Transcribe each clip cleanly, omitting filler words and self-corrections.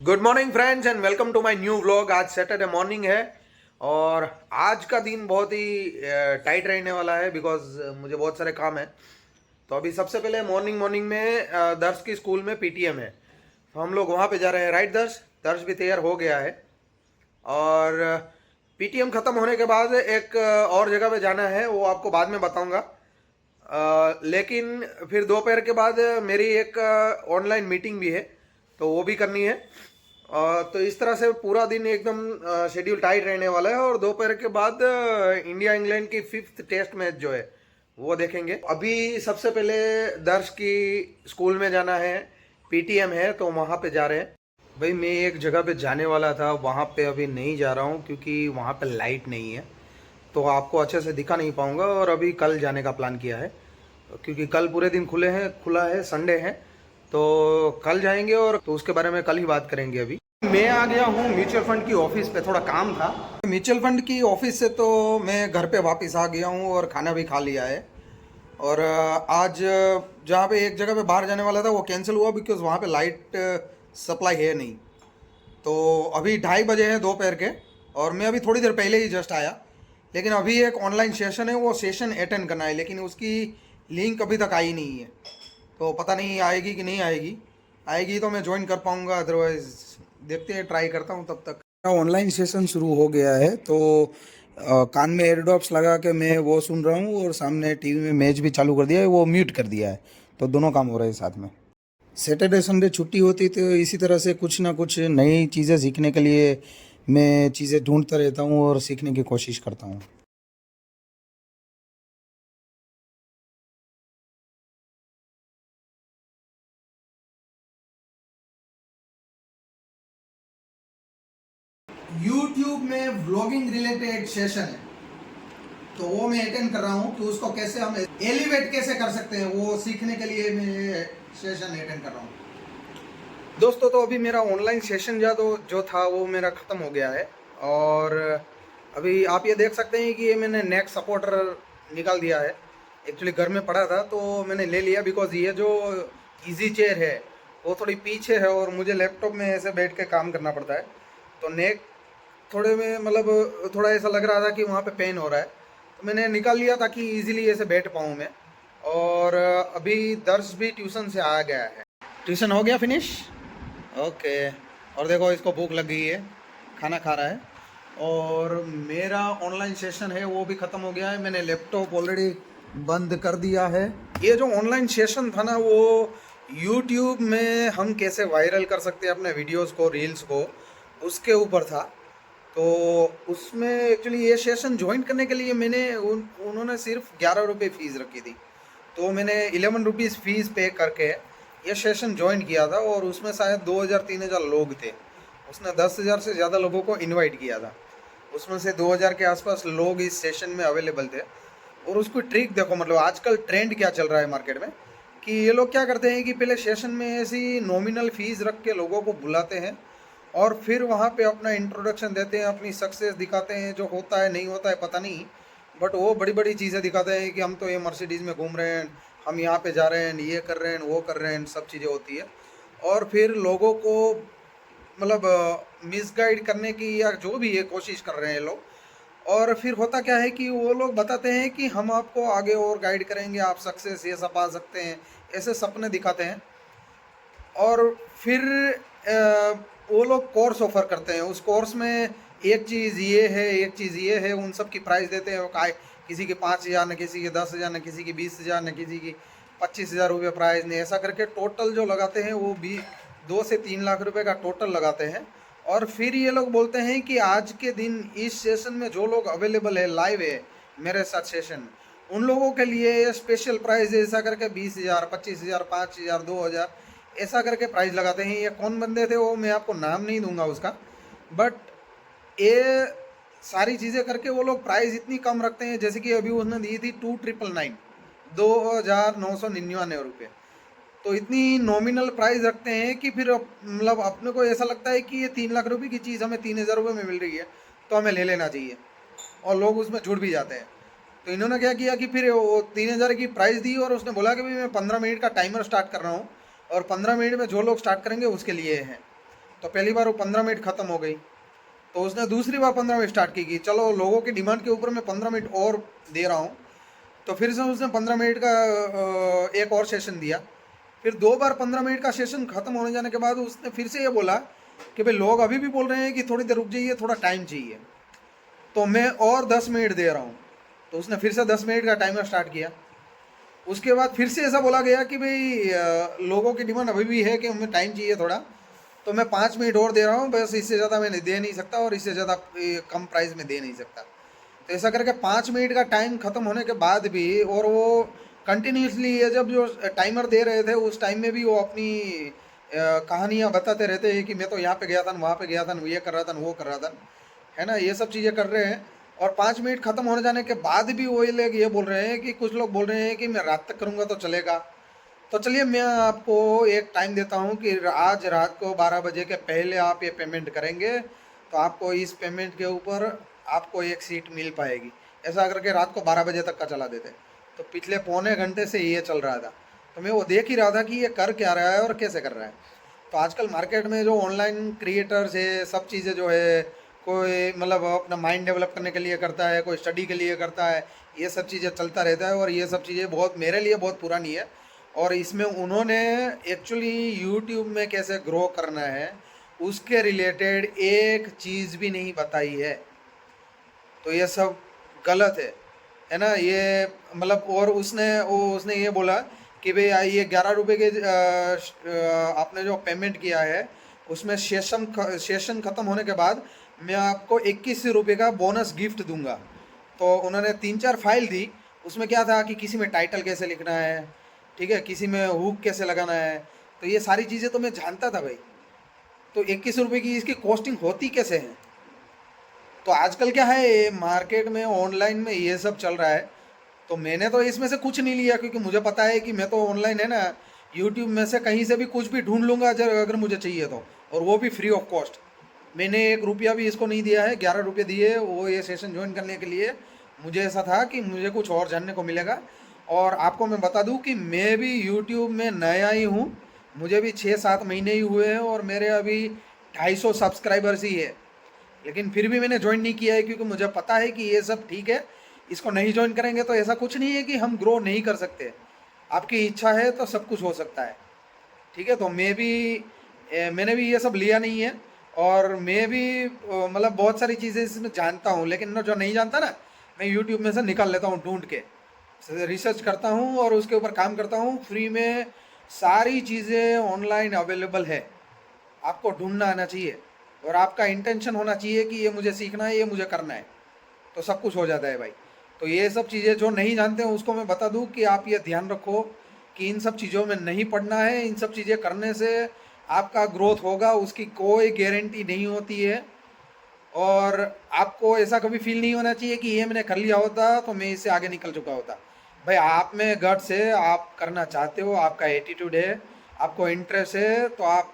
Good morning friends and welcome to my new vlog. आज Saturday morning है और आज का दिन बहुत ही टाइट रहने वाला है बिकॉज मुझे बहुत सारे काम है। तो अभी सबसे पहले मॉर्निंग मॉर्निंग में दर्श की स्कूल में पीटीएम है, तो हम लोग वहाँ पे जा रहे हैं। राइट दर्श? दर्श भी तैयार हो गया है और पीटीएम ख़त्म होने के बाद एक और जगह पे जाना है, वो आपको बाद में बताऊँगा। लेकिन फिर दोपहर के बाद मेरी एक ऑनलाइन मीटिंग भी है, तो वो भी करनी है। तो इस तरह से पूरा दिन एकदम शेड्यूल टाइट रहने वाला है। और दोपहर के बाद इंडिया इंग्लैंड की 5th टेस्ट मैच जो है वो देखेंगे। अभी सबसे पहले दर्श की स्कूल में जाना है, पीटीएम है तो वहाँ पे जा रहे हैं। भाई मैं एक जगह पे जाने वाला था, वहाँ पे अभी नहीं जा रहा हूँ क्योंकि वहाँ पे लाइट नहीं है, तो आपको अच्छे से दिखा नहीं पाऊँगा। और अभी कल जाने का प्लान किया है क्योंकि कल पूरे दिन खुला है, संडे है, तो कल जाएंगे। और तो उसके बारे में कल ही बात करेंगे। अभी मैं आ गया हूँ म्यूचुअल फंड की ऑफिस पे, थोड़ा काम था म्यूचुअल फंड की ऑफिस से, तो मैं घर पे वापस आ गया हूँ और खाना भी खा लिया है। और आज जहाँ पे एक जगह पे बाहर जाने वाला था वो कैंसिल हुआ बिकॉज वहाँ पे लाइट सप्लाई है नहीं। तो अभी 2:30 बजे है दोपहर के और मैं अभी थोड़ी देर पहले ही जस्ट आया। लेकिन अभी एक ऑनलाइन सेशन है, वो सेशन अटेंड करना है, लेकिन उसकी लिंक अभी तक आई नहीं है। तो पता नहीं आएगी कि नहीं आएगी। आएगी तो मैं ज्वाइन कर पाऊँगा, अदरवाइज़ देखते हैं, ट्राई करता हूँ। तब तक ऑनलाइन सेशन शुरू हो गया है, तो कान में एयरडॉप्स लगा के मैं वो सुन रहा हूँ और सामने टीवी में मैच भी चालू कर दिया है, वो म्यूट कर दिया है, तो दोनों काम हो रहे हैं साथ में। सैटरडे संडे छुट्टी होती तो इसी तरह से कुछ ना कुछ नई चीज़ें सीखने के लिए मैं चीज़ें ढूंढता रहता हूँ और सीखने की कोशिश करता हूँ। यूट्यूब में व्लॉगिंग रिलेटेड सेशन है, तो वो मैं अटेंड कर रहा हूँ कि उसको कैसे हम एलिवेट कैसे कर सकते हैं, वो सीखने के लिए मैं सेशन अटेंड कर रहा हूँ। दोस्तों तो अभी मेरा ऑनलाइन सेशन जो था वो मेरा ख़त्म हो गया है। और अभी आप ये देख सकते हैं कि ये मैंने नेक सपोर्टर निकाल दिया है। एक्चुअली घर में पड़ा था तो मैंने ले लिया बिकॉज ये जो इजी चेयर है वो थोड़ी पीछे है और मुझे लैपटॉप में ऐसे बैठ के काम करना पड़ता है, तो नेक थोड़े में मतलब थोड़ा ऐसा लग रहा था कि वहाँ पे पेन हो रहा है, तो मैंने निकाल लिया ताकि इजीली ऐसे बैठ पाऊँ मैं। और अभी दर्श भी ट्यूशन से आ गया है। ट्यूशन हो गया फिनिश? ओके। और देखो इसको भूख लग गई है, खाना खा रहा है। और मेरा ऑनलाइन सेशन है वो भी ख़त्म हो गया है, मैंने लैपटॉप ऑलरेडी बंद कर दिया है। ये जो ऑनलाइन सेशन था ना, वो यूट्यूब में हम कैसे वायरल कर सकते हैं अपने वीडियोस को, रील्स को, उसके ऊपर था। तो उसमें एक्चुअली ये सेशन ज्वाइन करने के लिए उन्होंने सिर्फ 11 रुपये फ़ीस रखी थी, तो मैंने 11 रुपीज़ फ़ीस पे करके ये सेशन ज्वाइन किया था। और उसमें शायद 2000-3000 लोग थे। उसने 10,000 से ज़्यादा लोगों को इनवाइट किया था, उसमें से 2000 के आसपास लोग इस सेशन में अवेलेबल थे। और उसको ट्रिक देखो, मतलब आजकल ट्रेंड क्या चल रहा है मार्केट में, कि ये लोग क्या करते हैं कि पहले सेशन में ऐसी नॉमिनल फ़ीस रख के लोगों को बुलाते हैं और फिर वहाँ पे अपना इंट्रोडक्शन देते हैं, अपनी सक्सेस दिखाते हैं, जो होता है नहीं होता है पता नहीं, बट वो बड़ी बड़ी चीज़ें दिखाते हैं कि हम तो ये मर्सिडीज़ में घूम रहे हैं, हम यहाँ पे जा रहे हैं, ये कर रहे हैं, वो कर रहे हैं, सब चीज़ें होती है। और फिर लोगों को मतलब मिसगाइड करने की या जो भी ये कोशिश कर रहे हैं लोग। और फिर होता क्या है कि वो लोग बताते हैं कि हम आपको आगे और गाइड करेंगे, आप सक्सेस ये सब पा सकते हैं, ऐसे सपने दिखाते हैं। और फिर वो लोग कोर्स ऑफर करते हैं, उस कोर्स में एक चीज़ ये है, एक चीज़ ये है, उन सब की प्राइस देते हैं। वो किसी के 5,000, न किसी के 10,000, न किसी की 20,000, न किसी की 25,000 रुपये प्राइस, नहीं, ऐसा करके टोटल जो लगाते हैं वो भी 2 से 3 लाख रुपए का टोटल लगाते हैं। और फिर ये लोग बोलते हैं कि आज के दिन इस सेशन में जो लोग अवेलेबल है, लाइव है मेरे साथ सेशन, उन लोगों के लिए स्पेशल प्राइस है, ऐसा करके 20,000, 25,000, 5,000, 2,000 ऐसा करके प्राइस लगाते हैं। ये कौन बंदे थे वो मैं आपको नाम नहीं दूंगा उसका, बट ये सारी चीज़ें करके वो लोग प्राइस इतनी कम रखते हैं। जैसे कि अभी उसने दी थी 2,999, 2,999 रुपये। तो इतनी नॉमिनल प्राइस रखते हैं कि फिर मतलब अपने को ऐसा लगता है कि ये 3 लाख रुपए की चीज़ हमें 3,000 रुपये में मिल रही है, तो हमें ले लेना चाहिए, और लोग उसमें जुड़ भी जाते हैं। तो इन्होंने क्या किया कि फिर वो 3,000 की प्राइस दी और उसने बोला कि भाई मैं 15 मिनट का टाइमर स्टार्ट कर रहा हूँ और 15 मिनट में जो लोग स्टार्ट करेंगे उसके लिए है। तो पहली बार वो 15 मिनट ख़त्म हो गई, तो उसने दूसरी बार 15 मिनट स्टार्ट की कि चलो लोगों की डिमांड के ऊपर मैं 15 मिनट और दे रहा हूँ। तो फिर से उसने 15 मिनट का एक और सेशन दिया। फिर 2 बार 15 मिनट का सेशन ख़त्म होने जाने के बाद उसने फिर से ये बोला कि भाई लोग अभी भी बोल रहे हैं कि थोड़ी देर रुक जाइए, थोड़ा टाइम चाहिए, तो मैं और 10 मिनट दे रहा हूँ। तो उसने फिर से 10 मिनट का टाइमर स्टार्ट किया। उसके बाद फिर से ऐसा बोला गया कि भाई लोगों की डिमांड अभी भी है कि हमें टाइम चाहिए थोड़ा, तो मैं 5 मिनट और दे रहा हूँ, बस इससे ज़्यादा मैं दे नहीं सकता और इससे ज़्यादा कम प्राइस में दे नहीं सकता। तो ऐसा करके 5 मिनट का टाइम ख़त्म होने के बाद भी, और वो कंटिन्यूसली ये जब जो टाइमर दे रहे थे उस टाइम में भी वो अपनी कहानियाँ बताते रहते हैं कि मैं तो यहाँ पे गया था, वहाँ पे गया था, ये कर रहा था, वो कर रहा था, है ना, ये सब चीज़ें कर रहे हैं। और 5 मिनट ख़त्म होने जाने के बाद भी वो लोग ये बोल रहे हैं कि कुछ लोग बोल रहे हैं कि मैं रात तक करूँगा तो चलेगा। तो चलिए मैं आपको एक टाइम देता हूँ कि आज रात को 12 बजे के पहले आप ये पेमेंट करेंगे तो आपको इस पेमेंट के ऊपर आपको एक सीट मिल पाएगी। ऐसा करके रात को 12 बजे तक का चला देते। तो पिछले पौने घंटे से ये चल रहा था, तो मैं वो देख ही रहा था कि ये कर क्या रहा है और कैसे कर रहा है। तो आजकल मार्केट में जो ऑनलाइन क्रिएटर्स है, सब चीज़ें जो है, कोई मतलब अपना माइंड डेवलप करने के लिए करता है, कोई स्टडी के लिए करता है, ये सब चीज़ें चलता रहता है। और ये सब चीज़ें बहुत मेरे लिए बहुत पुरानी है, और इसमें उन्होंने एक्चुअली यूट्यूब में कैसे ग्रो करना है उसके रिलेटेड एक चीज़ भी नहीं बताई है। तो ये सब गलत है ना ये, मतलब। और उसने ये बोला कि भाई ये 11 रुपये के आपने जो पेमेंट किया है उसमें सेशन ख़त्म होने के बाद मैं आपको 21 रुपये का बोनस गिफ्ट दूंगा। तो उन्होंने 3-4 फाइल दी। उसमें क्या था कि किसी में टाइटल कैसे लिखना है, ठीक है, किसी में हुक कैसे लगाना है, तो ये सारी चीज़ें तो मैं जानता था भाई। तो 21 रुपये की इसकी कॉस्टिंग होती कैसे है। तो आजकल क्या है मार्केट में ऑनलाइन में ये सब चल रहा है। तो मैंने तो इसमें से कुछ नहीं लिया, क्योंकि मुझे पता है कि मैं तो ऑनलाइन है ना, यूट्यूब में से कहीं से भी कुछ भी ढूंढ लूँगा अगर मुझे चाहिए तो, और वो भी फ्री ऑफ कॉस्ट। मैंने 1 रुपया भी इसको नहीं दिया है, 11 रुपये दिए वो ये सेशन ज्वाइन करने के लिए। मुझे ऐसा था कि मुझे कुछ और जानने को मिलेगा। और आपको मैं बता दूं कि मैं भी यूट्यूब में नया ही हूँ, मुझे भी 6-7 महीने ही हुए हैं और मेरे अभी 250 सब्सक्राइबर्स ही है। लेकिन फिर भी मैंने ज्वाइन नहीं किया है, क्योंकि मुझे पता है कि ये सब ठीक है, इसको नहीं ज्वाइन करेंगे तो ऐसा कुछ नहीं है कि हम ग्रो नहीं कर सकते। आपकी इच्छा है तो सब कुछ हो सकता है, ठीक है। तो मैंने भी ये सब लिया नहीं है, और मैं भी मतलब बहुत सारी चीज़ें इसमें जानता हूँ, लेकिन जो नहीं जानता ना मैं यूट्यूब में से निकाल लेता हूँ ढूंढ के, रिसर्च करता हूँ और उसके ऊपर काम करता हूँ। फ्री में सारी चीज़ें ऑनलाइन अवेलेबल है, आपको ढूंढना आना चाहिए और आपका इंटेंशन होना चाहिए कि ये मुझे सीखना है, ये मुझे करना है, तो सब कुछ हो जाता है भाई। तो ये सब चीज़ें जो नहीं जानते हैं उसको मैं बता दूं कि आप ये ध्यान रखो कि इन सब चीज़ों में नहीं पड़ना है। इन सब चीज़ें करने से आपका ग्रोथ होगा उसकी कोई गारंटी नहीं होती है, और आपको ऐसा कभी फील नहीं होना चाहिए कि ये मैंने कर लिया होता तो मैं इससे आगे निकल चुका होता। भाई आप में गट्स है, आप करना चाहते हो, आपका एटीट्यूड है, आपको इंटरेस्ट है, तो आप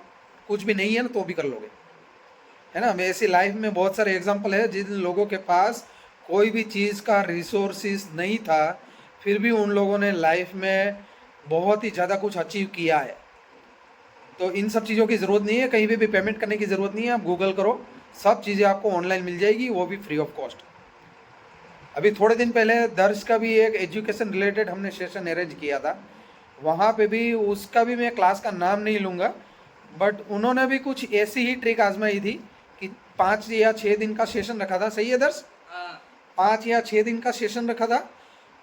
कुछ भी नहीं है ना तो भी कर लोगे, है ना। ऐसी लाइफ में बहुत सारे एग्जाम्पल है जिन लोगों के पास कोई भी चीज़ का रिसोर्सिस नहीं था, फिर भी उन लोगों ने लाइफ में बहुत ही ज़्यादा कुछ अचीव किया है। तो इन सब चीज़ों की ज़रूरत नहीं है, कहीं भी पेमेंट करने की ज़रूरत नहीं है। आप गूगल करो, सब चीज़ें आपको ऑनलाइन मिल जाएगी, वो भी फ्री ऑफ कॉस्ट। अभी थोड़े दिन पहले दर्श का भी एक एजुकेशन रिलेटेड हमने सेशन अरेंज किया था, वहाँ पे भी उसका भी मैं क्लास का नाम नहीं लूँगा, बट उन्होंने भी कुछ ऐसी ही ट्रिक आजमाई थी कि 5 या 6 दिन का सेशन रखा था। सही है दर्श? 5 या 6 दिन का सेशन रखा था,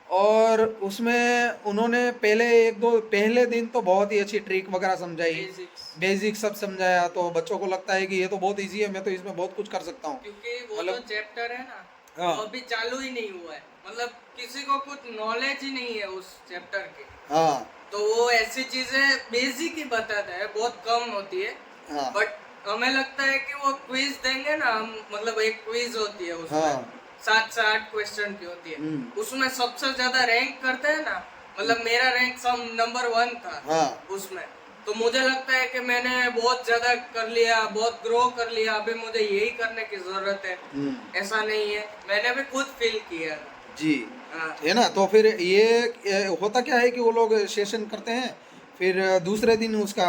और उसमें उन्होंने पहले दिन तो बहुत ही अच्छी ट्रिक वगैरह समझाई, बेसिक सब समझाया। तो बच्चों को लगता है कि ये तो बहुत इजी है, मैं तो इसमें बहुत कुछ कर सकता हूँ, क्योंकि वो मतलब तो चैप्टर है ना, हाँ, वो अभी चालू ही नहीं हुआ है, मतलब किसी को कुछ नॉलेज ही नहीं है उस चैप्टर की। हाँ, तो वो ऐसी चीजें बेसिक ही बताता है, बहुत कम होती है। हाँ, बट हमें लगता है कि वो क्विज देंगे ना हम, मतलब एक क्विज होती है उसमें, हाँ, 7 से 8 क्वेश्चन की होती है, उसमें सबसे ज्यादा रैंक करते हैं ना, मतलब मेरा रैंक सब नंबर 1 था हाँ, उसमें। तो मुझे लगता है कि मैंने बहुत ज्यादा कर लिया, बहुत ग्रो कर लिया, अभी मुझे यही करने की जरूरत है। ऐसा नहीं है, मैंने भी खुद फील किया जी, हाँ। है ना। तो फिर ये होता क्या है कि वो लोग सेशन करते हैं, फिर दूसरे दिन उसका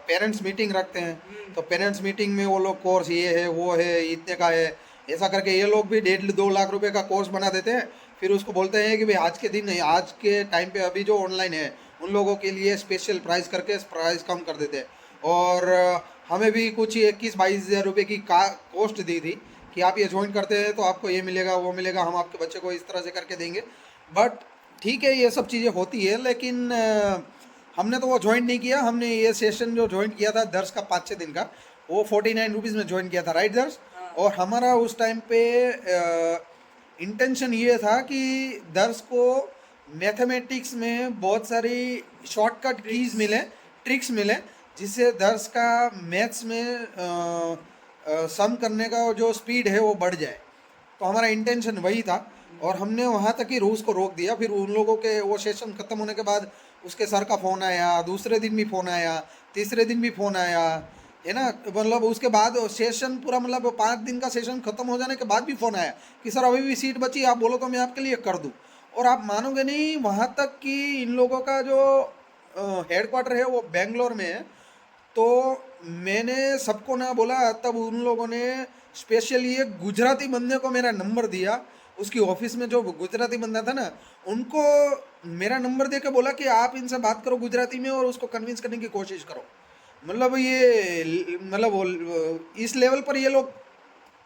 पेरेंट्स मीटिंग रखते हैं, तो पेरेंट्स मीटिंग में वो लोग कोर्स ये है वो है इतने का है, ऐसा करके ये लोग भी 1.5-2 लाख रुपए का कोर्स बना देते हैं। फिर उसको बोलते हैं कि भाई आज के दिन आज के टाइम पे अभी जो ऑनलाइन है उन लोगों के लिए स्पेशल प्राइस करके प्राइस कम कर देते हैं। और हमें भी कुछ 21-22 हज़ार रुपये की कॉस्ट दी थी कि आप ये ज्वाइन करते हैं तो आपको ये मिलेगा वो मिलेगा, हम आपके बच्चे को इस तरह से करके देंगे। बट ठीक है ये सब चीज़ें होती है, लेकिन हमने तो वो ज्वाइन नहीं किया। हमने ये सेशन जो ज्वाइन किया था दर्स का 5-6 दिन का, वो 49 रुपीज़ में ज्वाइन किया था, राइट दर्स? और हमारा उस टाइम पे इंटेंशन ये था कि दर्स को मैथमेटिक्स में बहुत सारी शॉर्टकट कीज मिले, ट्रिक्स मिले, जिससे दर्स का मैथ्स में सम करने का जो स्पीड है वो बढ़ जाए। तो हमारा इंटेंशन वही था और हमने वहाँ तक ही रूस को रोक दिया। फिर उन लोगों के वो सेशन ख़त्म होने के बाद उसके सर का फ़ोन आया, दूसरे दिन भी फ़ोन आया, तीसरे दिन भी फ़ोन आया, है ना। मतलब उसके बाद सेशन पूरा मतलब 5 दिन का सेशन ख़त्म हो जाने के बाद भी फ़ोन आया कि सर अभी भी सीट बची, आप बोलो तो मैं आपके लिए कर दूँ। और आप मानोगे नहीं, वहाँ तक कि इन लोगों का जो हेडक्वार्टर है वो बेंगलोर में है। तो मैंने सबको ना बोला, तब उन लोगों ने स्पेशली एक गुजराती बंदे को मेरा नंबर दिया। उसकी ऑफिस में जो गुजराती बंदा था ना, उनको मेरा नंबर दे के बोला कि आप इनसे बात करो गुजराती में और उसको कन्विंस करने की कोशिश करो। मतलब ये मतलब वो इस लेवल पर ये लोग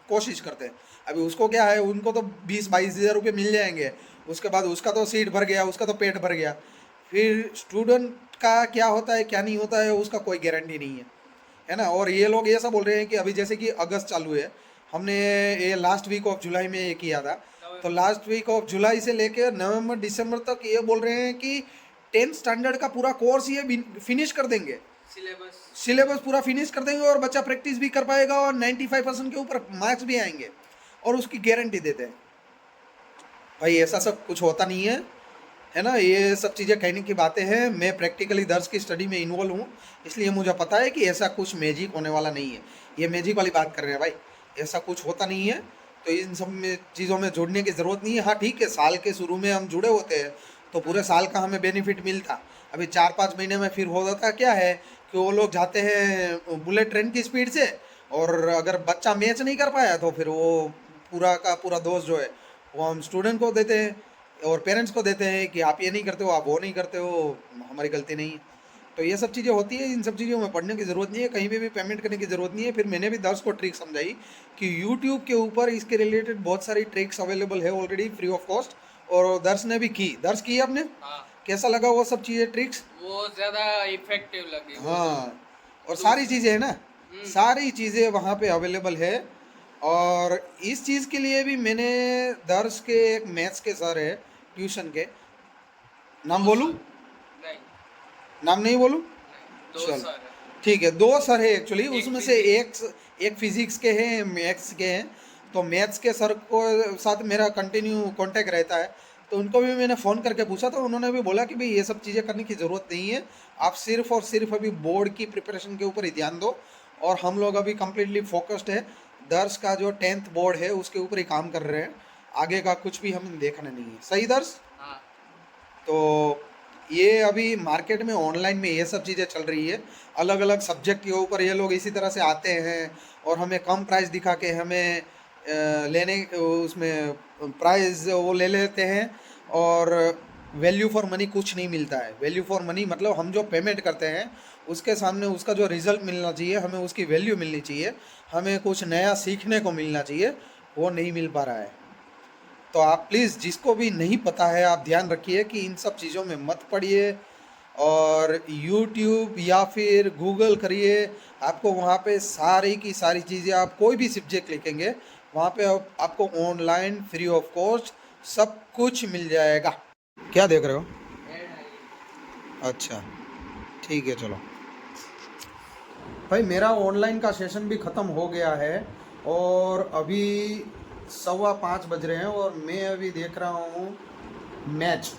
कोशिश करते हैं। अभी उसको क्या है, उनको तो 20-22 हज़ार रुपये मिल जाएंगे, उसके बाद उसका तो सीट भर गया, उसका तो पेट भर गया। फिर स्टूडेंट का क्या होता है क्या नहीं होता है उसका कोई गारंटी नहीं है ना। और ये लोग ऐसा बोल रहे हैं कि अभी जैसे कि अगस्त चालू है, हमने ये लास्ट वीक ऑफ जुलाई में ये किया था, तो लास्ट वीक ऑफ जुलाई से लेकर नवंबर दिसंबर तक ये बोल रहे हैं कि 10th स्टैंडर्ड का पूरा कोर्स ये फिनिश कर देंगे, सिलेबस पूरा फिनिश कर देंगे और बच्चा प्रैक्टिस भी कर पाएगा और 95% के ऊपर मार्क्स भी आएंगे और उसकी गारंटी देते हैं। भाई ऐसा सब कुछ होता नहीं है ना। ये सब चीज़ें कहने की बातें हैं। मैं प्रैक्टिकली दर्स की स्टडी में इन्वॉल्व हूँ, इसलिए मुझे पता है कि ऐसा कुछ मैजिक होने वाला नहीं है। ये मैजिक वाली बात कर रहे हैं भाई, ऐसा कुछ होता नहीं है। तो इन सब में चीज़ों में जुड़ने की ज़रूरत नहीं है। हाँ ठीक है, साल के शुरू में हम जुड़े होते हैं तो पूरे साल का हमें बेनिफिट मिलता। अभी 4-5 महीने में फिर हो जाता क्या है कि वो लोग जाते हैं बुलेट ट्रेन की स्पीड से, और अगर बच्चा मैच नहीं कर पाया तो फिर वो पूरा का पूरा दोष जो है वो हम स्टूडेंट को देते हैं और पेरेंट्स को देते हैं कि आप ये नहीं करते हो, आप वो नहीं करते हो, हमारी गलती नहीं है। तो ये सब चीज़ें होती है। इन सब चीज़ों में पढ़ने की ज़रूरत नहीं है, कहीं पे भी पेमेंट करने की ज़रूरत नहीं है। फिर मैंने भी दर्स को ट्रिक समझाई कि यूट्यूब के ऊपर इसके रिलेटेड बहुत सारी ट्रिक्स अवेलेबल है ऑलरेडी फ्री ऑफ कॉस्ट, और दर्स ने भी की। दर्स की आपने? हाँ। कैसा लगा वो सब चीज़ें, ट्रिक्स? वो ज़्यादा इफेक्टिव लगी। हाँ, और सारी चीज़ें है ना, सारी चीज़ें वहाँ पे अवेलेबल है। और इस चीज़ के लिए भी मैंने दर्स के एक मैथ्स के सर है ट्यूशन के, नाम बोलूँ? नहीं, नाम नहीं बोलूँ? दो चल सर है। ठीक है, 2 सर है एक्चुअली, उसमें से एक फिजिक्स के हैं, मैथ्स के हैं। तो मैथ्स के सर को साथ मेरा कंटिन्यू कांटेक्ट रहता है, तो उनको भी मैंने फ़ोन करके पूछा, तो उन्होंने भी बोला कि भाई ये सब चीज़ें करने की ज़रूरत नहीं है, आप सिर्फ और सिर्फ अभी बोर्ड की प्रिपरेशन के ऊपर ही ध्यान दो। और हम लोग अभी कम्प्लीटली फोकस्ड है, दर्स का जो 10th बोर्ड है उसके ऊपर ही काम कर रहे हैं, आगे का कुछ भी हमें देखना नहीं है। सही दर्स? हाँ। तो ये अभी मार्केट में ऑनलाइन में ये सब चीज़ें चल रही है, अलग अलग सब्जेक्ट के ऊपर ये लोग इसी तरह से आते हैं और हमें कम प्राइस दिखा के हमें लेने उसमें प्राइस वो ले लेते हैं, और वैल्यू फॉर मनी कुछ नहीं मिलता है। वैल्यू फॉर मनी मतलब हम जो पेमेंट करते हैं उसके सामने उसका जो रिज़ल्ट मिलना चाहिए, हमें उसकी वैल्यू मिलनी चाहिए, हमें कुछ नया सीखने को मिलना चाहिए, वो नहीं मिल पा रहा है। तो आप प्लीज़, जिसको भी नहीं पता है, आप ध्यान रखिए कि इन सब चीज़ों में मत पड़िए और YouTube या फिर गूगल करिए। आपको वहाँ पे सारी की सारी चीज़ें, आप कोई भी सब्जेक्ट लिखेंगे वहाँ पे आपको ऑनलाइन फ्री ऑफ कॉस्ट सब कुछ मिल जाएगा। क्या देख रहे हो? अच्छा ठीक है, चलो भाई, मेरा ऑनलाइन का सेशन भी ख़त्म हो गया है और अभी 5:15 बज रहे हैं और मैं अभी देख रहा हूँ मैच,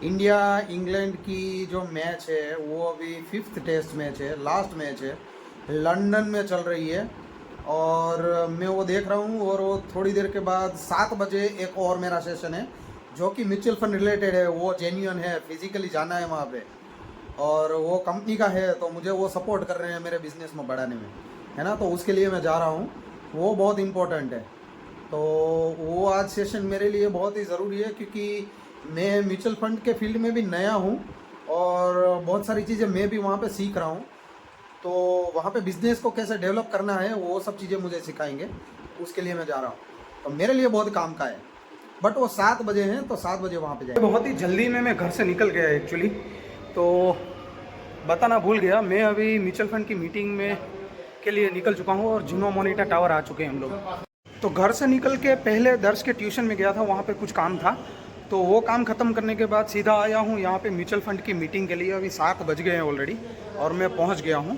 इंडिया इंग्लैंड की जो मैच है वो अभी 5th टेस्ट मैच है, लास्ट मैच है, लंदन में चल रही है और मैं वो देख रहा हूँ। और वो थोड़ी देर के बाद 7 बजे एक और मेरा सेशन है जो कि म्यूचुअल फंड रिलेटेड है, वो जेन्युइन है, फिजिकली जाना है वहाँ पे। और वो कंपनी का है, तो मुझे वो सपोर्ट कर रहे हैं मेरे बिजनेस में बढ़ाने में, है ना। तो उसके लिए मैं जा रहा हूँ, वो बहुत इम्पोर्टेंट है। तो वो आज सेशन मेरे लिए बहुत ही ज़रूरी है, क्योंकि मैं म्यूचुअल फंड के फील्ड में भी नया हूँ और बहुत सारी चीज़ें मैं भी वहाँ पे सीख रहा हूँ। तो वहाँ पे बिज़नेस को कैसे डेवलप करना है वो सब चीज़ें मुझे सिखाएंगे, उसके लिए मैं जा रहा हूँ। तो मेरे लिए बहुत काम का है, बट वो 7 बजे हैं, तो 7 बजे वहाँ पे जाए। बहुत ही जल्दी में मैं घर से निकल गया एक्चुअली, तो बताना भूल गया, मैं अभी म्यूचुअल फंड की मीटिंग में के लिए निकल चुका हूँ और जुनो मोनिटर टावर आ चुके हैं हम लोग। तो घर से निकल के पहले दर्श के ट्यूशन में गया था, वहाँ पे कुछ काम था, तो वो काम ख़त्म करने के बाद सीधा आया हूँ यहाँ पे म्यूचुअल फंड की मीटिंग के लिए। अभी 7 बज गए हैं ऑलरेडी और मैं पहुँच गया हूँ,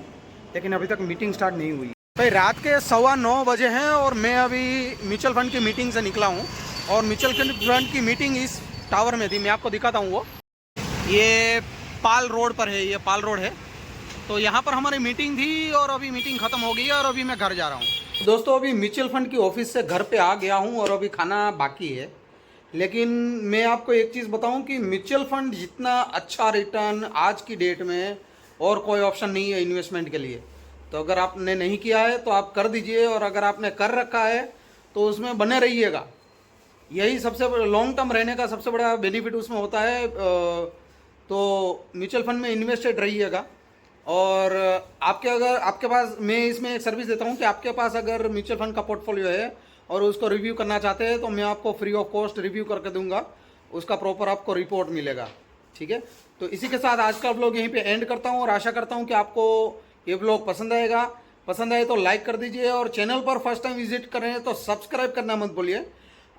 लेकिन अभी तक मीटिंग स्टार्ट नहीं हुई। भाई रात के 9:15 बजे हैं और मैं अभी म्यूचुअल फंड की मीटिंग से निकला हूँ और म्यूचुअल फंड की मीटिंग इस टावर में थी। मैं आपको दिखाता हूँ, वो ये पाल रोड पर है, ये पाल रोड है। तो यहाँ पर हमारी मीटिंग थी और अभी मीटिंग ख़त्म हो गई है और अभी मैं घर जा रहा हूँ। दोस्तों अभी म्यूचुअल फंड की ऑफिस से घर पे आ गया हूँ और अभी खाना बाकी है। लेकिन मैं आपको एक चीज़ बताऊँ कि म्यूचुअल फंड जितना अच्छा रिटर्न आज की डेट में और कोई ऑप्शन नहीं है इन्वेस्टमेंट के लिए। तो अगर आपने नहीं किया है तो आप कर दीजिए, और अगर आपने कर रखा है तो उसमें बने रहिएगा। यही सबसे लॉन्ग टर्म रहने का सबसे बड़ा बेनिफिट उसमें होता है। तो म्यूचुअल फंड में इन्वेस्टेड रहिएगा। और आपके पास, मैं इसमें एक सर्विस देता हूँ कि आपके पास अगर म्यूचुअल फंड का पोर्टफोलियो है और उसको रिव्यू करना चाहते हैं तो मैं आपको फ्री ऑफ कॉस्ट रिव्यू करके दूंगा, उसका प्रॉपर आपको रिपोर्ट मिलेगा। ठीक है, तो इसी के साथ आज का व्लॉग यहीं पे एंड करता हूँ और आशा करता हूँ कि आपको ये व्लॉग पसंद आएगा। पसंद आए तो लाइक कर दीजिए और चैनल पर फर्स्ट टाइम विजिट कर रहे हैं तो सब्सक्राइब करना मत भूलिए।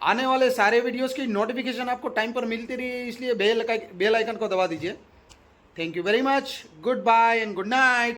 आने वाले सारे वीडियोस की नोटिफिकेशन आपको टाइम पर मिलती रही, इसलिए बेल आइकन को दबा दीजिए। Thank you very much, goodbye and good night.